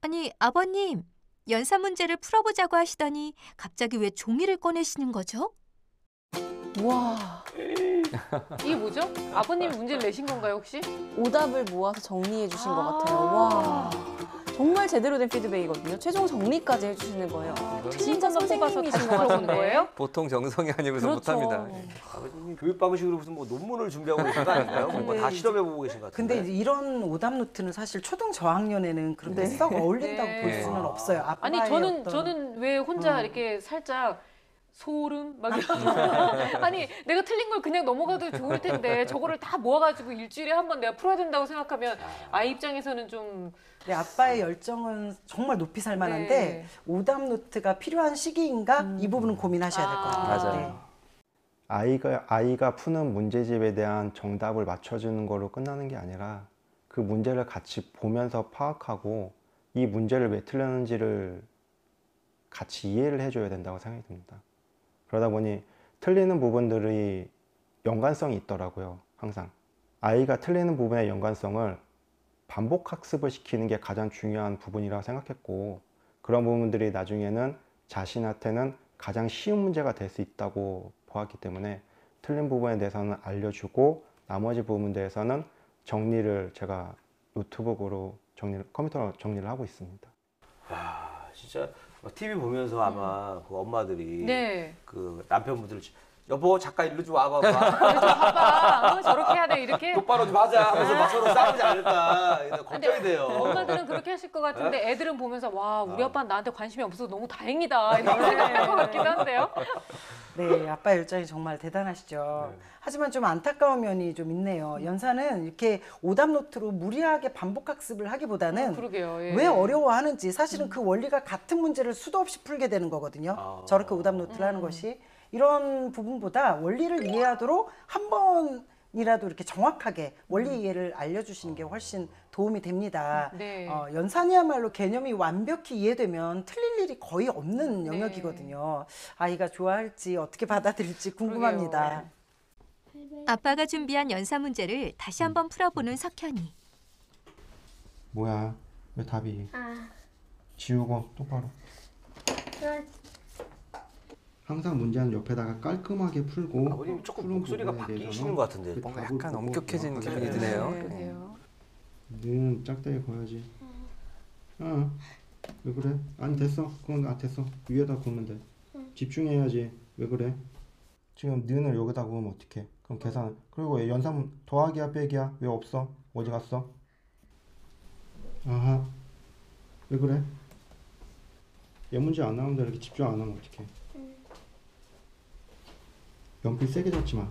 아니, 아버님, 연산 문제를 풀어보자고 하시더니 갑자기 왜 종이를 꺼내시는 거죠? 와, 이게 뭐죠? 아버님이 문제를 내신 건가요 혹시? 오답을 모아서 정리해 주신 것 같아요. 와, 정말 제대로 된 피드백이거든요. 최종 정리까지 해주시는 거예요. 진짜 만 뽑아서 다시 선생님이신 것 들어보는 같은데. 거예요? 보통 정성이 아니고서 그렇죠. 못합니다. 예. 아버님 교육 방식으로 무슨 뭐 논문을 준비하고 계신 거 아닌가요? 뭔가 다 실험해보고 계신 것 같은데. 근데 이제 이런 오답 노트는 사실 초등 저학년에는 그렇게 썩 어울린다고 네. 볼 수는 없어요. 아니 아빠의 어떤- 저는 왜 혼자 이렇게 살짝 소름 막 아니 내가 틀린 걸 그냥 넘어가도 좋을 텐데 저거를 다 모아가지고 일주일에 한 번 내가 풀어야 된다고 생각하면 아이 입장에서는 좀 네, 아빠의 열정은 정말 높이 살 만한데 네. 오답 노트가 필요한 시기인가 이 부분은 고민하셔야 될 것 같아요. 맞아요. 네. 아이가 푸는 문제집에 대한 정답을 맞춰주는 걸로 끝나는 게 아니라 그 문제를 같이 보면서 파악하고 이 문제를 왜 틀렸는지를 같이 이해를 해줘야 된다고 생각이 듭니다. 그러다 보니 틀리는 부분들이 연관성이 있더라고요. 항상 아이가 틀리는 부분의 연관성을 반복 학습을 시키는 게 가장 중요한 부분이라고 생각했고, 그런 부분들이 나중에는 자신한테는 가장 쉬운 문제가 될 수 있다고 보았기 때문에 틀린 부분에 대해서는 알려주고 나머지 부분에 대해서는 정리를 제가 노트북으로 컴퓨터로 정리를 하고 있습니다. 야, 진짜 TV 보면서 아마 그 엄마들이 네. 그 남편분들 여보 잠깐 일로 좀 와봐봐. 봐봐 저렇게 해야 돼 이렇게 똑바로 좀 하자 하면서 막 서로 싸우지 않을까 걱정이 돼요. 엄마들은 그렇게 하실 것 같은데 애들은 보면서 와 우리 아빠는 나한테 관심이 없어서 너무 다행이다 이렇게 생각할 것 같기도 한데요. 네, 아빠 열정이 정말 대단하시죠. 하지만 좀 안타까운 면이 좀 있네요. 연산은 이렇게 오답 노트로 무리하게 반복 학습을 하기보다는 그러게요. 예. 왜 어려워하는지 사실은 그 원리가 같은 문제를 수도 없이 풀게 되는 거거든요. 저렇게 오답 노트를 하는 것이. 이런 부분보다 원리를 이해하도록 한 번이라도 이렇게 정확하게 원리 이해를 알려주시는 게 훨씬 도움이 됩니다. 네. 연산이야말로 개념이 완벽히 이해되면 틀릴 일이 거의 없는 영역이거든요. 아이가 좋아할지 어떻게 받아들일지 궁금합니다. 아빠가 준비한 연산 문제를 다시 한번 풀어보는 석현이. 뭐야? 왜 답이? 지우고 똑바로. 항상 문제는 옆에다가 깔끔하게 풀고 아버님 조금 푸는 목소리가 부분에 바뀌시는 대해서는 것 같은데. 그 뭔가 답을 약간 보고 엄격해진 명확하게 기분이 해야 드네요. 돼요. 그러세요. 눈 짝대기 거야지. 왜 그래? 아니 됐어. 그건 됐어. 위에다 걷면 돼. 집중해야지. 왜 그래? 지금 눈을 여기다 그으면 어떡해? 그럼 계산. 그리고 연산 더하기야 빼기야? 왜 없어? 어디 갔어? 아하. 왜 그래? 얘 문제 안 나오는데 이렇게 집중 안 하면 어떡해? 연필 세게 잡지 마.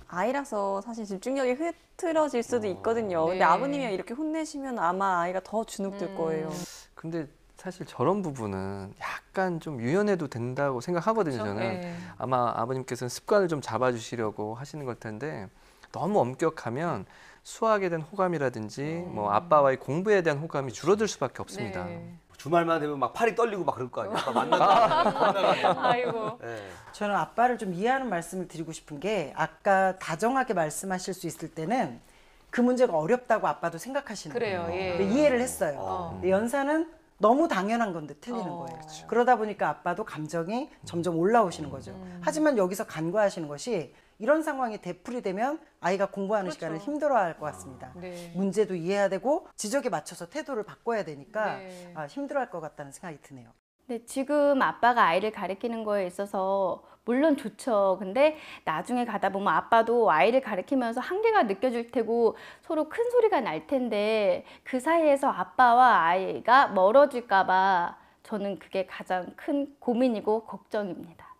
아이라서 사실 집중력이 흐트러질 수도 있거든요. 근데 네. 아버님이 이렇게 혼내시면 아마 아이가 더 주눅들 거예요. 근데 사실 저런 부분은 약간 좀 유연해도 된다고 생각하거든요. 그렇죠? 저는 네. 아마 아버님께서는 습관을 좀 잡아주시려고 하시는 걸 텐데 너무 엄격하면 수학에 대한 호감이라든지 뭐 아빠와의 공부에 대한 호감이 줄어들 수밖에 없습니다. 네. 주말만 되면 막 팔이 떨리고 막 그럴 거 아니야. 아빠 만나가지고. 아이고. 네. 저는 아빠를 좀 이해하는 말씀을 드리고 싶은 게 아까 다정하게 말씀하실 수 있을 때는 그 문제가 어렵다고 아빠도 생각하시는 그래요. 거예요. 예. 근데 이해를 했어요. 근데 연산은 너무 당연한 건데 틀리는 거예요. 그러다 보니까 아빠도 감정이 점점 올라오시는 거죠. 하지만 여기서 간과하시는 것이 이런 상황이 되풀이되면 아이가 공부하는 그렇죠. 시간을 힘들어할 것 같습니다. 네. 문제도 이해해야 되고 지적에 맞춰서 태도를 바꿔야 되니까 네. 힘들어할 것 같다는 생각이 드네요. 네, 지금 아빠가 아이를 가르치는 거에 있어서 물론 좋죠. 근데 나중에 가다 보면 아빠도 아이를 가르치면서 한계가 느껴질 테고 서로 큰 소리가 날 텐데 그 사이에서 아빠와 아이가 멀어질까 봐 저는 그게 가장 큰 고민이고 걱정입니다.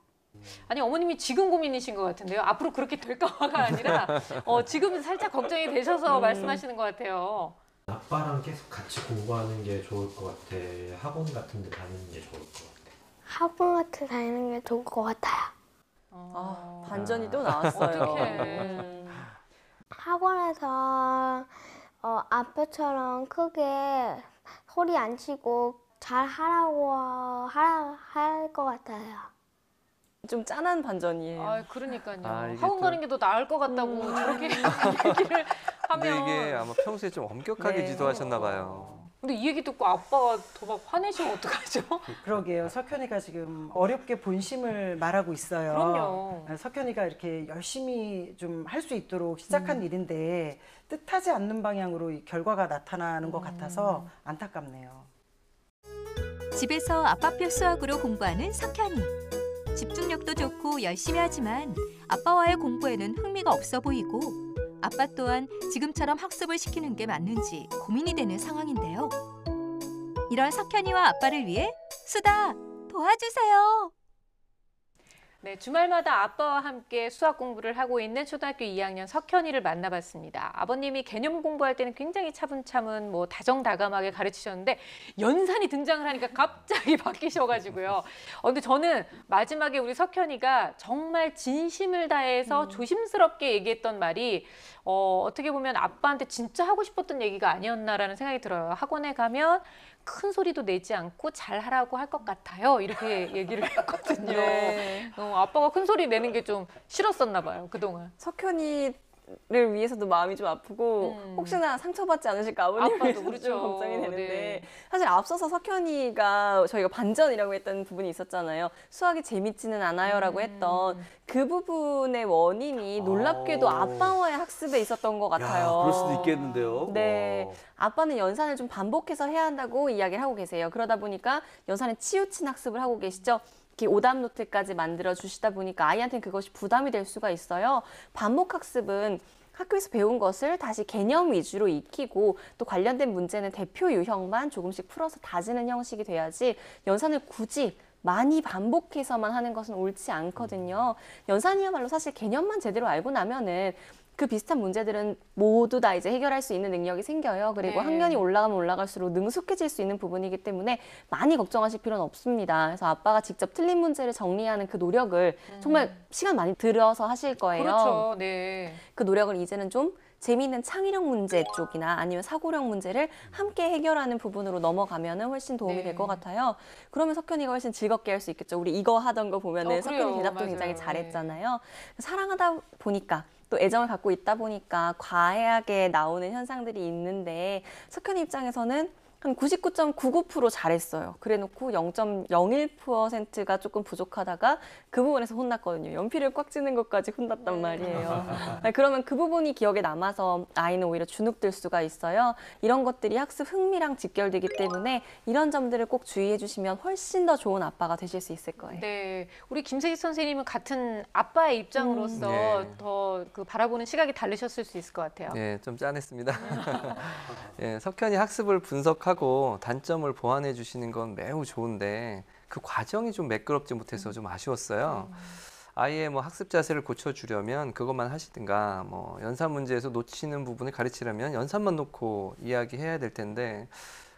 아니 어머님이 지금 고민이신 것 같은데요. 앞으로 그렇게 될까가 아니라 지금은 살짝 걱정이 되셔서 말씀하시는 것 같아요. 아빠랑 계속 같이 공부하는 게 좋을 것 같아? 학원 같은 데 다니는 게 좋을 것 같아? 학원 같은 다니는 게 좋을 것 같아요. 반전이 또 나왔어요. 어떡해. 학원에서 아빠처럼 크게 소리 안 치고 잘 하라고 할 것 같아요. 좀 짠한 반전이에요. 아, 그러니까요. 이게 학원 또- 가는 게 더 나을 것 같다고 저렇게 얘기를 근데 하면. 이게 아마 평소에 좀 엄격하게 네. 지도하셨나 봐요. 근데 이 얘기 듣고 아빠가 더 막 화내시면 어떡하죠? 그러게요. 석현이가 지금 어렵게 본심을 말하고 있어요. 그럼요. 석현이가 이렇게 열심히 좀 할 수 있도록 시작한 일인데 뜻하지 않는 방향으로 이 결과가 나타나는 것 같아서 안타깝네요. 집에서 아빠표 수학으로 공부하는 석현이. 집중력도 좋고 열심히 하지만 아빠와의 공부에는 흥미가 없어 보이고 아빠 또한 지금처럼 학습을 시키는 게 맞는지 고민이 되는 상황인데요. 이런 석현이와 아빠를 위해 수다 도와주세요. 네, 주말마다 아빠와 함께 수학 공부를 하고 있는 초등학교 2학년 석현이를 만나봤습니다. 아버님이 개념 공부할 때는 굉장히 차분차분 다정다감하게 가르치셨는데 연산이 등장을 하니까 갑자기 바뀌셔가지고요. 근데 저는 마지막에 우리 석현이가 정말 진심을 다해서 조심스럽게 얘기했던 말이 어떻게 보면 아빠한테 진짜 하고 싶었던 얘기가 아니었나라는 생각이 들어요. 학원에 가면 큰 소리도 내지 않고 잘 하라고 할 것 같아요. 이렇게 얘기를 했거든요. 네. 아빠가 큰 소리 내는 게 좀 싫었었나 봐요, 그동안. 석현이를 위해서도 마음이 좀 아프고 혹시나 상처받지 않으실까 아버님 아빠도 위해서 그렇죠. 좀 걱정이 되는데 네. 사실 앞서서 석현이가 저희가 반전이라고 했던 부분이 있었잖아요. 수학이 재밌지는 않아요라고 했던 그 부분의 원인이 놀랍게도 아빠와의 학습에 있었던 것 같아요. 야, 그럴 수도 있겠는데요. 네. 아빠는 연산을 좀 반복해서 해야 한다고 이야기를 하고 계세요. 그러다 보니까 연산에 치우친 학습을 하고 계시죠. 이렇게 오답 노트까지 만들어 주시다 보니까 아이한테는 그것이 부담이 될 수가 있어요. 반복 학습은 학교에서 배운 것을 다시 개념 위주로 익히고 또 관련된 문제는 대표 유형만 조금씩 풀어서 다지는 형식이 돼야지 연산을 굳이 많이 반복해서만 하는 것은 옳지 않거든요. 연산이야말로 사실 개념만 제대로 알고 나면은 그 비슷한 문제들은 모두 다 이제 해결할 수 있는 능력이 생겨요. 그리고 네. 학년이 올라가면 올라갈수록 능숙해질 수 있는 부분이기 때문에 많이 걱정하실 필요는 없습니다. 그래서 아빠가 직접 틀린 문제를 정리하는 그 노력을 정말 시간 많이 들여서 하실 거예요. 그렇죠. 네. 그 노력을 이제는 좀 재미있는 창의력 문제 쪽이나 아니면 사고력 문제를 함께 해결하는 부분으로 넘어가면은 훨씬 도움이 네. 될 것 같아요. 그러면 석현이가 훨씬 즐겁게 할 수 있겠죠. 우리 이거 하던 거 보면은 그래요. 석현이 대답도 맞아요. 굉장히 잘했잖아요. 사랑하다 보니까 또 애정을 갖고 있다 보니까 과하게 나오는 현상들이 있는데 석현이 입장에서는 한 99.99% 잘했어요. 그래놓고 0.01%가 조금 부족하다가 그 부분에서 혼났거든요. 연필을 꽉 쥐는 것까지 혼났단 말이에요. 그러면 그 부분이 기억에 남아서 아이는 오히려 주눅들 수가 있어요. 이런 것들이 학습 흥미랑 직결되기 때문에 이런 점들을 꼭 주의해 주시면 훨씬 더 좋은 아빠가 되실 수 있을 거예요. 네, 우리 김세희 선생님은 같은 아빠의 입장으로서 네. 더 그 바라보는 시각이 다르셨을 수 있을 것 같아요. 네, 좀 짠했습니다. 예, 석현이 학습을 분석하고 단점을 보완해 주시는 건 매우 좋은데 그 과정이 좀 매끄럽지 못해서 좀 아쉬웠어요. 아이의 뭐 학습 자세를 고쳐주려면 그것만 하시든가 뭐 연산 문제에서 놓치는 부분을 가르치려면 연산만 놓고 이야기해야 될 텐데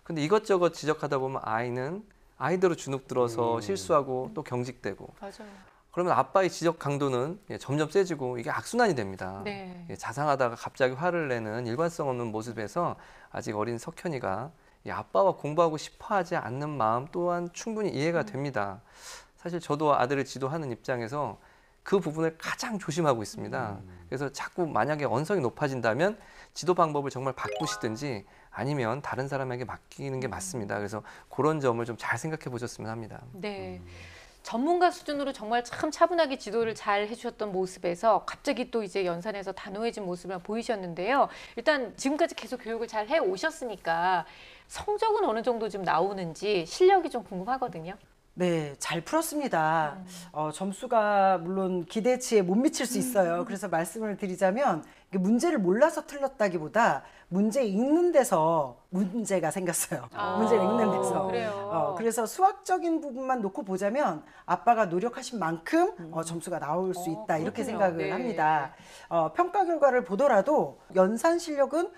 근데 이것저것 지적하다 보면 아이는 아이대로 주눅 들어서 실수하고 또 경직되고 맞아요. 그러면 아빠의 지적 강도는 점점 세지고 이게 악순환이 됩니다. 네. 자상하다가 갑자기 화를 내는 일관성 없는 모습에서 아직 어린 석현이가 이 아빠와 공부하고 싶어하지 않는 마음 또한 충분히 이해가 됩니다. 사실 저도 아들을 지도하는 입장에서 그 부분을 가장 조심하고 있습니다. 그래서 자꾸 만약에 언성이 높아진다면 지도 방법을 정말 바꾸시든지 아니면 다른 사람에게 맡기는 게 맞습니다. 그래서 그런 점을 좀 잘 생각해 보셨으면 합니다. 네. 전문가 수준으로 정말 참 차분하게 지도를 잘 해주셨던 모습에서 갑자기 또 이제 연산에서 단호해진 모습을 보이셨는데요. 일단 지금까지 계속 교육을 잘 해오셨으니까 성적은 어느 정도 좀 나오는지 실력이 좀 궁금하거든요. 네, 잘 풀었습니다. 점수가 물론 기대치에 못 미칠 수 있어요. 그래서 말씀을 드리자면 이게 문제를 몰라서 틀렸다기보다 문제 읽는 데서 문제가 생겼어요. 문제를 읽는 데서. 그래요. 그래서 수학적인 부분만 놓고 보자면 아빠가 노력하신 만큼 점수가 나올 수 있다 이렇게 그렇군요. 생각을 네. 합니다. 평가 결과를 보더라도 연산 실력은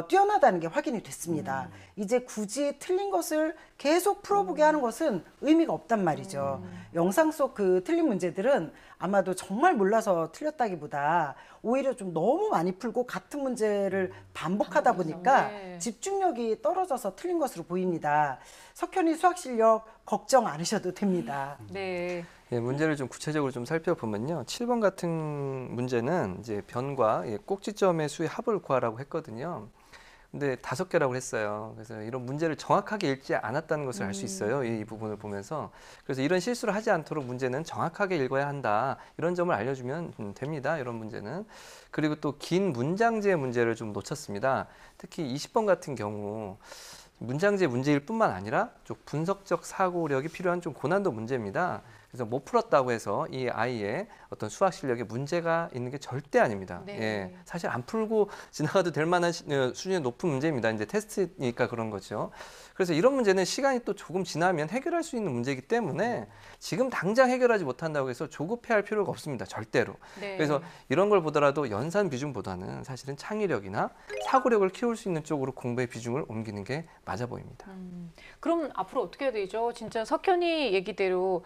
뛰어나다는 게 확인이 됐습니다. 이제 굳이 틀린 것을 계속 풀어보게 하는 것은 의미가 없단 말이죠. 영상 속 그 틀린 문제들은 아마도 정말 몰라서 틀렸다기보다 오히려 좀 너무 많이 풀고 같은 문제를 반복하다 보니까 네. 집중력이 떨어져서 틀린 것으로 보입니다. 석현이 수학 실력 걱정 안 하셔도 됩니다. 네. 예, 문제를 좀 구체적으로 좀 살펴보면요. 7번 같은 문제는 이제 변과 꼭지점의 수의 합을 구하라고 했거든요. 근데 5개라고 했어요. 그래서 이런 문제를 정확하게 읽지 않았다는 것을 알 수 있어요. 이 부분을 보면서. 그래서 이런 실수를 하지 않도록 문제는 정확하게 읽어야 한다. 이런 점을 알려주면 됩니다. 이런 문제는. 그리고 또 긴 문장제 문제를 좀 놓쳤습니다. 특히 20번 같은 경우 문장제 문제일 뿐만 아니라 좀 분석적 사고력이 필요한 좀 고난도 문제입니다. 그래서 못 풀었다고 해서 이 아이의 어떤 수학 실력에 문제가 있는 게 절대 아닙니다. 네. 예, 사실 안 풀고 지나가도 될 만한 수준의 높은 문제입니다. 이제 테스트니까 그런 거죠. 그래서 이런 문제는 시간이 또 조금 지나면 해결할 수 있는 문제이기 때문에 지금 당장 해결하지 못한다고 해서 조급해할 필요가 없습니다. 절대로. 네. 그래서 이런 걸 보더라도 연산 비중보다는 사실은 창의력이나 사고력을 키울 수 있는 쪽으로 공부의 비중을 옮기는 게 맞아 보입니다. 그럼 앞으로 어떻게 해야 되죠? 진짜 석현이 얘기대로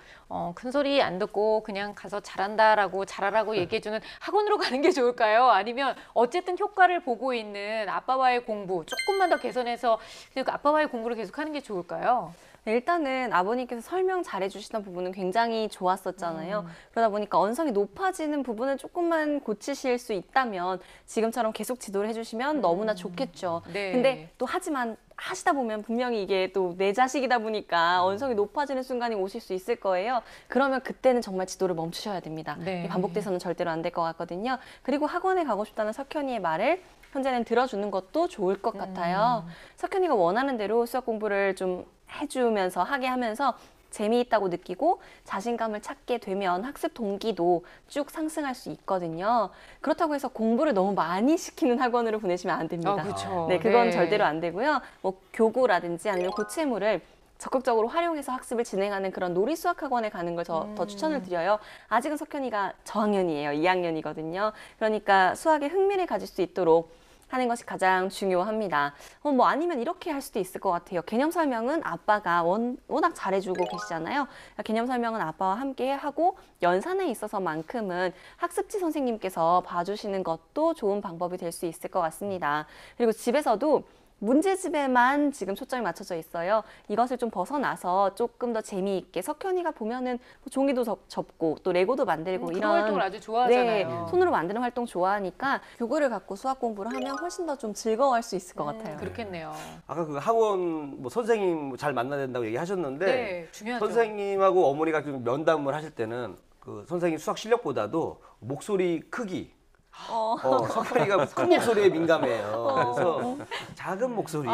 큰 소리 안 듣고 그냥 가서 잘한다라고 잘하라고 얘기해주는 학원으로 가는 게 좋을까요? 아니면 어쨌든 효과를 보고 있는 아빠와의 공부 조금만 더 개선해서 그냥 그 아빠와의 공부를 계속하는 게 좋을까요? 네, 일단은 아버님께서 설명 잘해주시던 부분은 굉장히 좋았었잖아요. 그러다 보니까 언성이 높아지는 부분을 조금만 고치실 수 있다면 지금처럼 계속 지도를 해주시면 너무나 좋겠죠. 네. 근데 또 하지만 하시다 보면 분명히 이게 또 내 자식이다 보니까 언성이 높아지는 순간이 오실 수 있을 거예요. 그러면 그때는 정말 지도를 멈추셔야 됩니다. 네. 반복돼서는 절대로 안 될 것 같거든요. 그리고 학원에 가고 싶다는 석현이의 말을 현재는 들어주는 것도 좋을 것 같아요. 석현이가 원하는 대로 수학 공부를 좀 해주면서 하게 하면서 재미있다고 느끼고 자신감을 찾게 되면 학습 동기도 쭉 상승할 수 있거든요. 그렇다고 해서 공부를 너무 많이 시키는 학원으로 보내시면 안 됩니다. 그렇죠. 네, 그건 절대로 안 되고요. 뭐 교구라든지 아니면 고체물을 적극적으로 활용해서 학습을 진행하는 그런 놀이 수학 학원에 가는 걸 더 추천을 드려요. 아직은 석현이가 저학년이에요. 2학년이거든요. 그러니까 수학에 흥미를 가질 수 있도록 하는 것이 가장 중요합니다. 뭐 아니면 이렇게 할 수도 있을 것 같아요. 개념 설명은 아빠가 워낙 잘해주고 계시잖아요. 개념 설명은 아빠와 함께 하고 연산에 있어서만큼은 학습지 선생님께서 봐주시는 것도 좋은 방법이 될 수 있을 것 같습니다. 그리고 집에서도 문제집에만 지금 초점이 맞춰져 있어요. 이것을 좀 벗어나서 조금 더 재미있게 석현이가 보면은 뭐 종이도 접고 또 레고도 만들고 그런 이런 활동을 아주 좋아하잖아요. 네, 손으로 만드는 활동 좋아하니까 교구를 갖고 수학 공부를 하면 훨씬 더 좀 즐거워할 수 있을 것 같아요. 그렇겠네요. 아까 그 학원 뭐 선생님 잘 만나야 된다고 얘기하셨는데 네, 중요하죠. 선생님하고 어머니가 좀 면담을 하실 때는 그 선생님 수학 실력보다도 목소리 크기 석현이가 큰 목소리에 민감해요. 그래서 작은 목소리에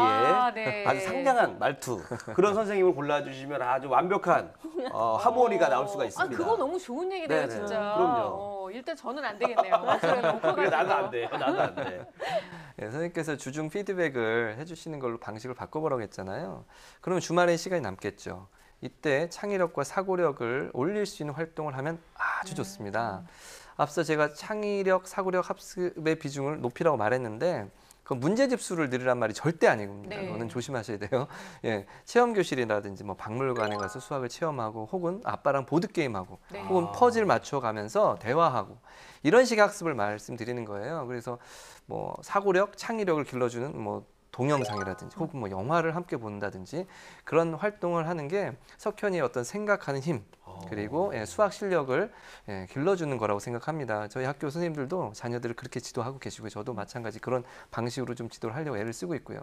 네. 아주 상냥한 말투 그런 선생님을 골라주시면 아주 완벽한 하모니가 나올 수가 있습니다. 그거 너무 좋은 얘기네요, 네네. 진짜. 그럼요. 일단 저는 안 되겠네요. 목소리가 너무 커가지고. 나도 안 돼. 나도 안 돼. 네, 선생님께서 주중 피드백을 해주시는 걸로 방식을 바꿔보라고 했잖아요. 그러면 주말에 시간이 남겠죠. 이때 창의력과 사고력을 올릴 수 있는 활동을 하면 아주 좋습니다. 앞서 제가 창의력, 사고력 학습의 비중을 높이라고 말했는데 그 문제집 수를 늘리란 말이 절대 아닙니다. 네. 그거는 조심하셔야 돼요. 예, 체험 교실이라든지 뭐 박물관에 가서 수학을 체험하고 혹은 아빠랑 보드 게임하고 네. 혹은 퍼즐 맞춰가면서 대화하고 이런 식의 학습을 말씀드리는 거예요. 그래서 뭐 사고력, 창의력을 길러주는 뭐 동영상이라든지 혹은 뭐 영화를 함께 본다든지 그런 활동을 하는 게 석현이의 어떤 생각하는 힘 그리고 수학 실력을 길러주는 거라고 생각합니다. 저희 학교 선생님들도 자녀들을 그렇게 지도하고 계시고요. 저도 마찬가지 그런 방식으로 좀 지도를 하려고 애를 쓰고 있고요.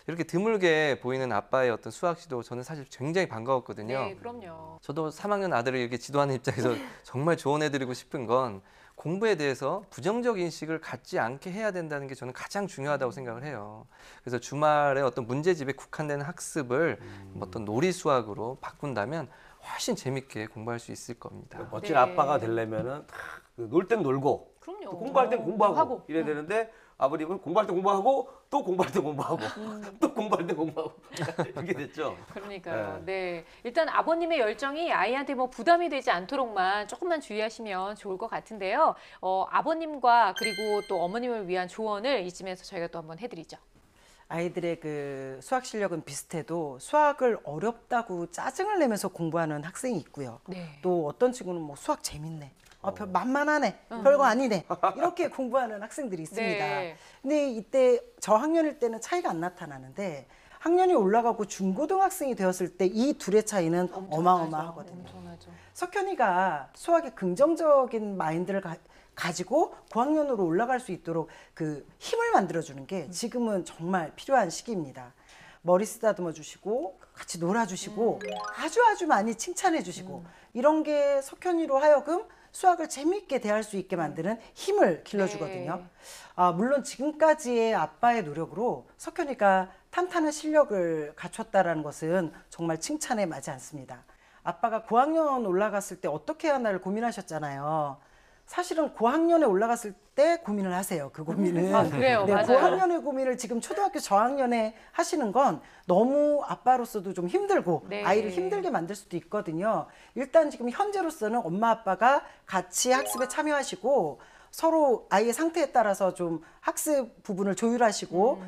이렇게 드물게 보이는 아빠의 어떤 수학 지도 저는 사실 굉장히 반가웠거든요. 네, 그럼요. 저도 3학년 아들을 이렇게 지도하는 입장에서 정말 조언해드리고 싶은 건 공부에 대해서 부정적 인식을 갖지 않게 해야 된다는 게 저는 가장 중요하다고 생각을 해요. 그래서 주말에 어떤 문제집에 국한되는 학습을 어떤 놀이 수학으로 바꾼다면 훨씬 재밌게 공부할 수 있을 겁니다. 멋진 네. 아빠가 되려면은 놀 땐 놀고 그럼요. 또 공부할 땐 공부하고 이래야 되는데 아버님은 공부할 때 공부하고 또 공부할 때 공부하고 또 공부할 때 공부하고 이렇게 됐죠. 그러니까요. 네. 일단 아버님의 열정이 아이한테 뭐 부담이 되지 않도록만 조금만 주의하시면 좋을 것 같은데요. 아버님과 그리고 또 어머님을 위한 조언을 이쯤에서 저희가 또 한번 해드리죠. 아이들의 그 수학 실력은 비슷해도 수학을 어렵다고 짜증을 내면서 공부하는 학생이 있고요. 네. 또 어떤 친구는 뭐 수학 재밌네. 만만하네. 별거 아니네. 이렇게 공부하는 학생들이 있습니다. 네. 근데 이때 저학년일 때는 차이가 안 나타나는데 학년이 올라가고 중고등학생이 되었을 때 이 둘의 차이는 어마어마하거든요. 엄청나죠. 석현이가 수학에 긍정적인 마인드를 가지고 고학년으로 올라갈 수 있도록 그 힘을 만들어주는 게 지금은 정말 필요한 시기입니다. 머리 쓰다듬어 주시고 같이 놀아주시고 아주 많이 칭찬해 주시고 이런 게 석현이로 하여금 수학을 재미있게 대할 수 있게 만드는 힘을 길러주거든요. 물론 지금까지의 아빠의 노력으로 석현이가 탄탄한 실력을 갖췄다라는 것은 정말 칭찬에 맞지 않습니다. 아빠가 고학년 올라갔을 때 어떻게 하나를 고민하셨잖아요. 사실은 고학년에 올라갔을 때 고민을 하세요. 그 고민은. 그래요. 네, 맞아요. 고학년의 고민을 지금 초등학교 저학년에 하시는 건 너무 아빠로서도 좀 힘들고 네. 아이를 힘들게 만들 수도 있거든요. 일단 지금 현재로서는 엄마 아빠가 같이 학습에 참여하시고 서로 아이의 상태에 따라서 좀 학습 부분을 조율하시고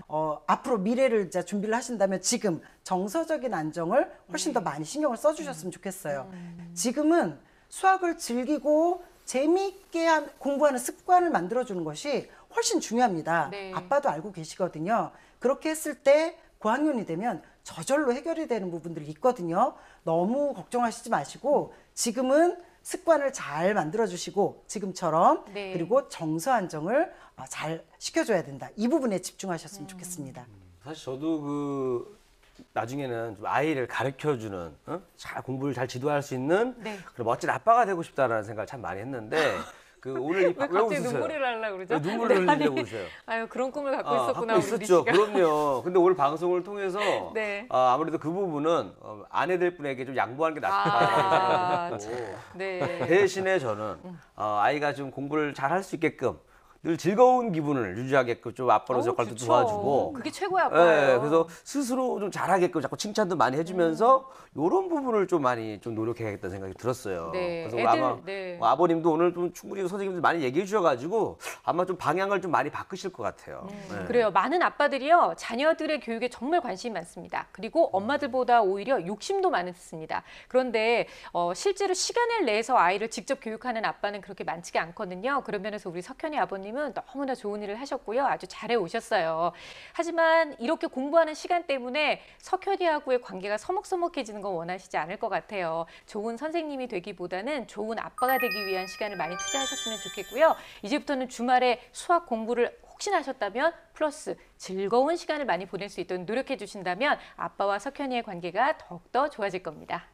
앞으로 미래를 이제 준비를 하신다면 지금 정서적인 안정을 훨씬 더 많이 신경을 써주셨으면 좋겠어요. 지금은 수학을 즐기고 재미있게 공부하는 습관을 만들어주는 것이 훨씬 중요합니다. 네. 아빠도 알고 계시거든요. 그렇게 했을 때 고학년이 되면 저절로 해결이 되는 부분들이 있거든요. 너무 걱정하시지 마시고 지금은 습관을 잘 만들어주시고 지금처럼 네. 그리고 정서 안정을 잘 시켜줘야 된다. 이 부분에 집중하셨으면 좋겠습니다. 사실 저도 그 나중에는 좀 아이를 가르쳐주는 잘 공부를 잘 지도할 수 있는 네. 그런 멋진 아빠가 되고 싶다라는 생각을 참 많이 했는데 그 오늘 왜 갑자기 눈물이 날라 그러죠? 왜 눈물을 흘리려고 그러세요? 아유, 그런 꿈을 갖고 있었구나, 갖고 우리 우리 있었죠. 씨가. 그럼요. 근데 오늘 방송을 통해서 네. 아무래도 그 부분은 아내들 분에게 좀 양보하는 게 낫다 생각하고 네. 대신에 저는 아이가 좀 공부를 잘 할 수 있게끔 늘 즐거운 기분을 유지하게끔 좀 아빠로서 역할도 그쵸. 도와주고 그게 최고의 아빠예요. 네, 그래서 스스로 좀 잘하게끔 자꾸 칭찬도 많이 해주면서 이런 부분을 좀 많이 좀 노력해야겠다는 생각이 들었어요. 네, 그래서 애들, 아마 네. 아버님도 오늘 좀 충분히 선생님들 많이 얘기해 주셔가지고 아마 좀 방향을 좀 많이 바꾸실 것 같아요. 네. 그래요. 많은 아빠들이요, 자녀들의 교육에 정말 관심이 많습니다. 그리고 엄마들보다 오히려 욕심도 많습니다. 그런데 실제로 시간을 내서 아이를 직접 교육하는 아빠는 그렇게 많지가 않거든요. 그런 면에서 우리 석현이 아버님 선생님은 너무나 좋은 일을 하셨고요. 아주 잘해 오셨어요. 하지만 이렇게 공부하는 시간 때문에 석현이하고의 관계가 서먹서먹해지는 건 원하시지 않을 것 같아요. 좋은 선생님이 되기보다는 좋은 아빠가 되기 위한 시간을 많이 투자하셨으면 좋겠고요. 이제부터는 주말에 수학 공부를 혹시나 하셨다면 플러스 즐거운 시간을 많이 보낼 수 있도록 노력해 주신다면 아빠와 석현이의 관계가 더욱더 좋아질 겁니다.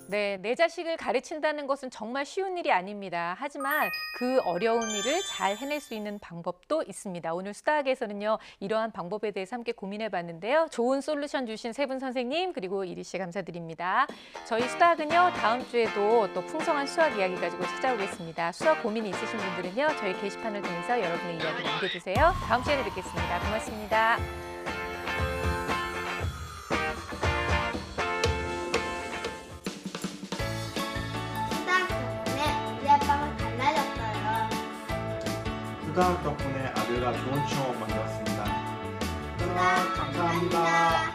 네, 내 자식을 가르친다는 것은 정말 쉬운 일이 아닙니다. 하지만 그 어려운 일을 잘 해낼 수 있는 방법도 있습니다. 오늘 수다학에서는요, 이러한 방법에 대해서 함께 고민해 봤는데요. 좋은 솔루션 주신 세 분 선생님, 그리고 이리 씨 감사드립니다. 저희 수다학은요, 다음 주에도 또 풍성한 수학 이야기 가지고 찾아오겠습니다. 수학 고민이 있으신 분들은요, 저희 게시판을 통해서 여러분의 이야기 남겨주세요. 다음 시간에 뵙겠습니다. 고맙습니다. 수다학 덕분에 아들과 좋은 추억 만들었습니다. 수다학 감사합니다.